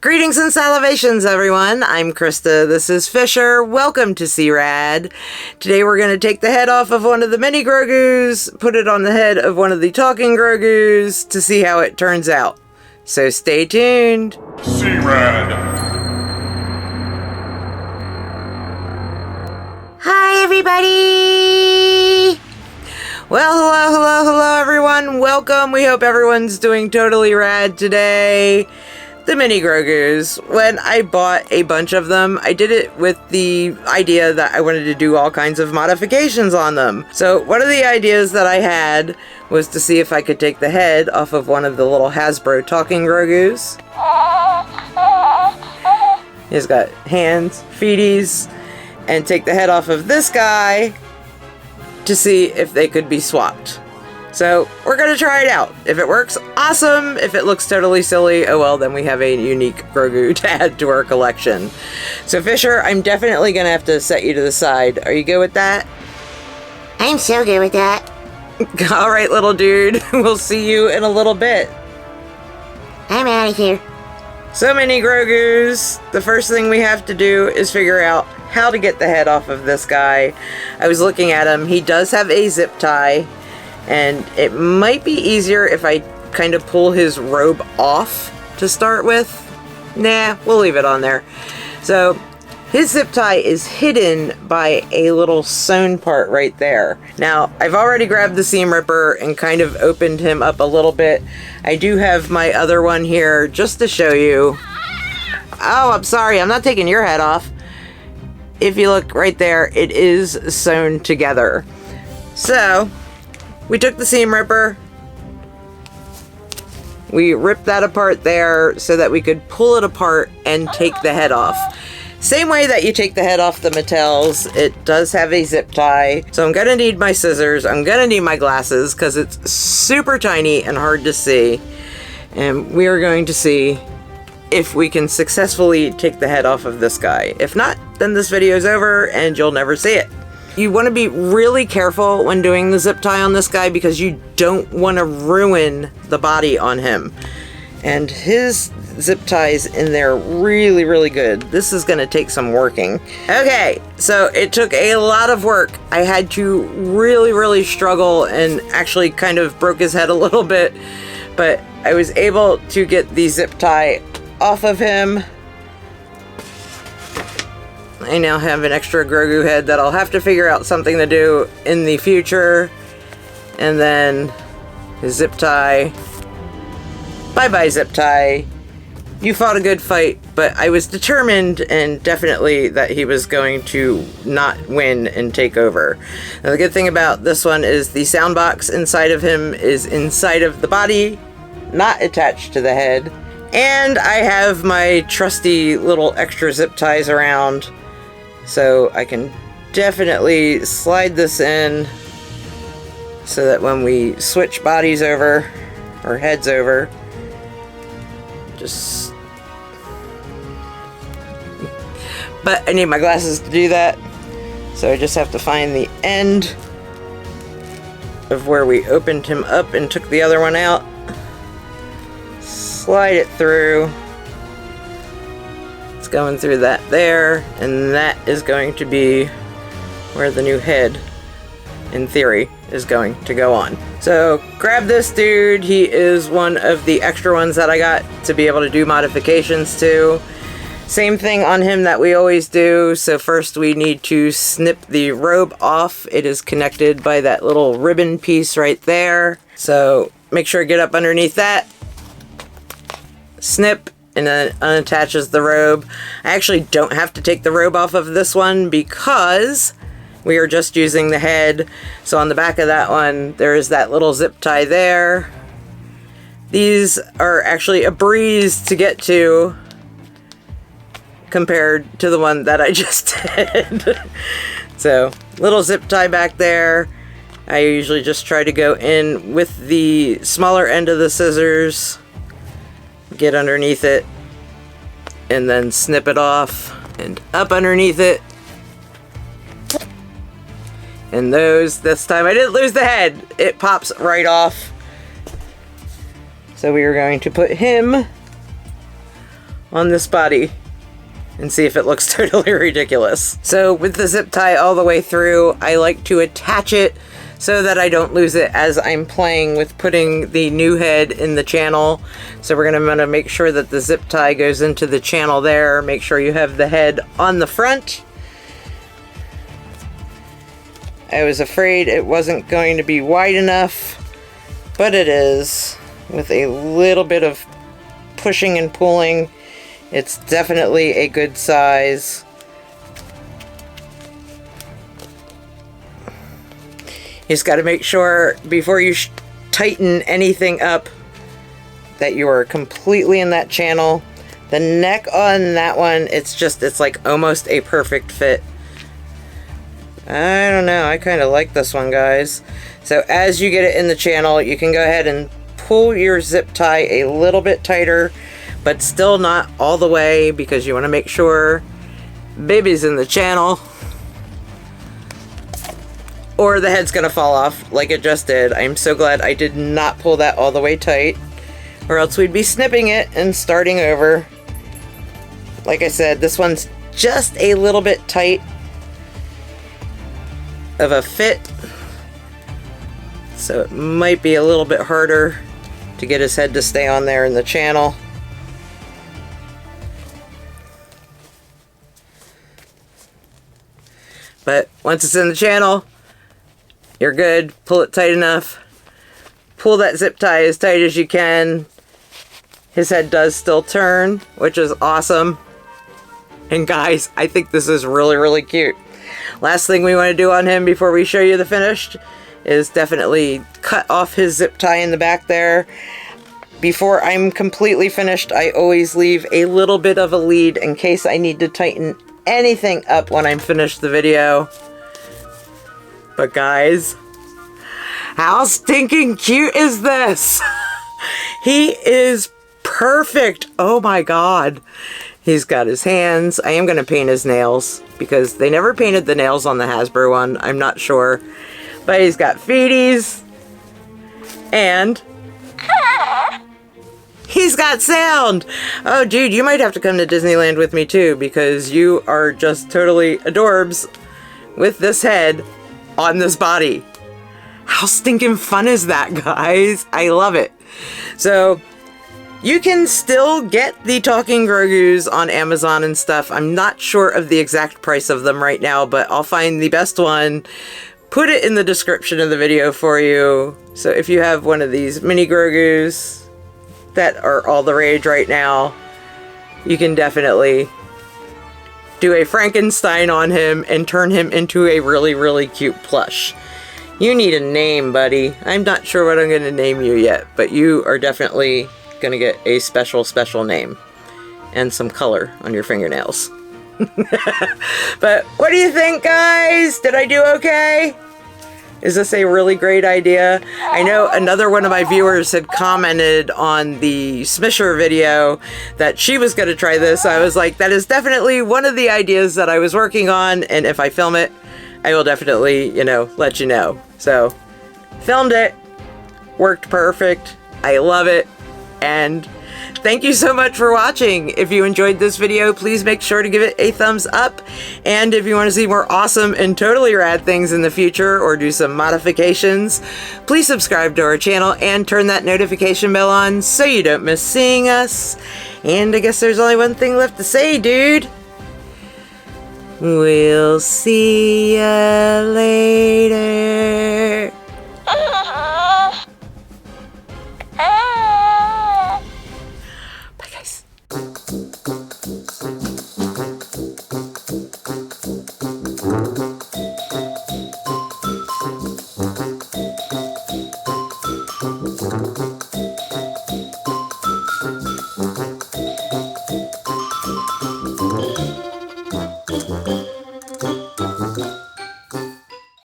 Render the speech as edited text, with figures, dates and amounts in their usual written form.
Greetings and salivations, everyone. I'm Krista. This is Fisher. Welcome to C-Rad. Today we're going to take the head off of one of the mini Grogus, put it on the head of one of the talking Grogus to see how it turns out. So stay tuned. C-Rad. Hi, everybody. Well, hello, everyone. Welcome. We hope everyone's doing totally rad today. The mini Grogus. When I bought a bunch of them, I did it with the idea that I wanted to do all kinds of modifications on them. So one of the ideas that I had was to see if I could take the head off of one of the little Hasbro talking Grogus. He's got hands, feeties, and take the head off of this guy to see if they could be swapped. So we're going to try it out. If it works, awesome. If it looks totally silly, oh well, then we have a unique Grogu to add to our collection. So Fisher, I'm definitely going to have to set you to the side. Are you good with that? I'm so good with that. All right, little dude. We'll see you in a little bit. I'm out of here. So many Grogus. The first thing we have to do is figure out how to get the head off of this guy. I was looking at him. He does have a zip tie. And it might be easier if I kind of pull his robe off to start with. Nah, we'll leave it on there. So his zip tie is hidden by a little sewn part right there. Now, I've already grabbed the seam ripper and kind of opened him up a little bit. I do have my other one here just to show you. Oh, I'm sorry, I'm not taking your head off. If you look right there, it is sewn together. So we took the seam ripper, we ripped that apart there so that we could pull it apart and take the head off. Same way that you take the head off the Mattels, it does have a zip tie. So I'm gonna need my scissors, I'm gonna need my glasses because it's super tiny and hard to see. And we are going to see if we can successfully take the head off of this guy. If not, then this video is over and you'll never see it. You want to be really careful when doing the zip tie on this guy because you don't want to ruin the body on him. And his zip tie's in there really good. This is going to take some working. Okay, so it took a lot of work. I had to really struggle and actually kind of broke his head a little bit. But I was able to get the zip tie off of him. I now have an extra Grogu head that I'll have to figure out something to do in the future. And then his zip tie. Bye-bye, zip tie. You fought a good fight, but I was determined and definitely that he was going to not win and take over. Now, the good thing about this one is the sound box inside of him is inside of the body, not attached to the head. And I have my trusty little extra zip ties around. So I can definitely slide this in so that when we switch bodies over, or heads over, just... But I need my glasses to do that. So I just have to find the end of where we opened him up and took the other one out. Slide it through. Going through that there, and that is going to be where the new head, in theory, is going to go on. So grab this dude. He is one of the extra ones that I got to be able to do modifications to. Same thing on him that we always do. So first we need to snip the robe off. It is connected by that little ribbon piece right there. So make sure to get up underneath that. Snip. And then it unattaches the robe. I actually don't have to take the robe off of this one because we are just using the head. So on the back of that one, there is that little zip tie there. These are actually a breeze to get to compared to the one that I just did. So, little zip tie back there. I usually just try to go in with the smaller end of the scissors, get underneath it, and then snip it off and up underneath it. And this time I didn't lose the head. It pops right off. So we are going to put him on this body and see if it looks totally ridiculous. So with the zip tie all the way through, I like to attach it so that I don't lose it as I'm playing with putting the new head in the channel. So we're gonna make sure that the zip tie goes into the channel there. Make sure you have the head on the front. I was afraid it wasn't going to be wide enough, but it is. With a little bit of pushing and pulling, it's definitely a good size. You just got to make sure before you tighten anything up that you are completely in that channel. The neck on that one, it's like almost a perfect fit. I don't know, I kind of like this one, guys. So as you get it in the channel, you can go ahead and pull your zip tie a little bit tighter, but still not all the way, because you want to make sure baby's in the channel, or the head's gonna fall off like it just did. I'm so glad I did not pull that all the way tight, or else we'd be snipping it and starting over. Like I said, this one's just a little bit tight of a fit, so it might be a little bit harder to get his head to stay on there in the channel. But once it's in the channel, you're good. Pull it tight enough. Pull that zip tie as tight as you can. His head does still turn, which is awesome. And guys, I think this is really, really cute. Last thing we want to do on him before we show you the finished is definitely cut off his zip tie in the back there. Before I'm completely finished, I always leave a little bit of a lead in case I need to tighten anything up when I'm finished the video. But guys, how stinking cute is this? He is perfect. Oh my god. He's got his hands. I am going to paint his nails because they never painted the nails on the Hasbro one. I'm not sure. But he's got feeties. And he's got sound. Oh, dude, you might have to come to Disneyland with me too, because you are just totally adorbs with this head on this body. How stinking fun is that, guys? I love it. So you can still get the talking Grogus on Amazon and stuff. I'm not sure of the exact price of them right now, but I'll find the best one, put it in the description of the video for you. So if you have one of these mini Grogus that are all the rage right now, you can definitely do a Frankenstein on him and turn him into a really, really cute plush. You need a name, buddy. I'm not sure what I'm going to name you yet, but you are definitely going to get a special, special name and some color on your fingernails. But what do you think, guys? Did I do okay? Is this a really great idea? I know another one of my viewers had commented on the Smisher video that she was going to try this. I was like, that is definitely one of the ideas that I was working on, and if I film it, I will definitely, let you know. So, filmed it, worked perfect, I love it, and thank you so much for watching. If you enjoyed this video, please make sure to give it a thumbs up. And if you want to see more awesome and totally rad things in the future or do some modifications, please subscribe to our channel and turn that notification bell on so you don't miss seeing us. And I guess there's only one thing left to say, dude. We'll see ya later.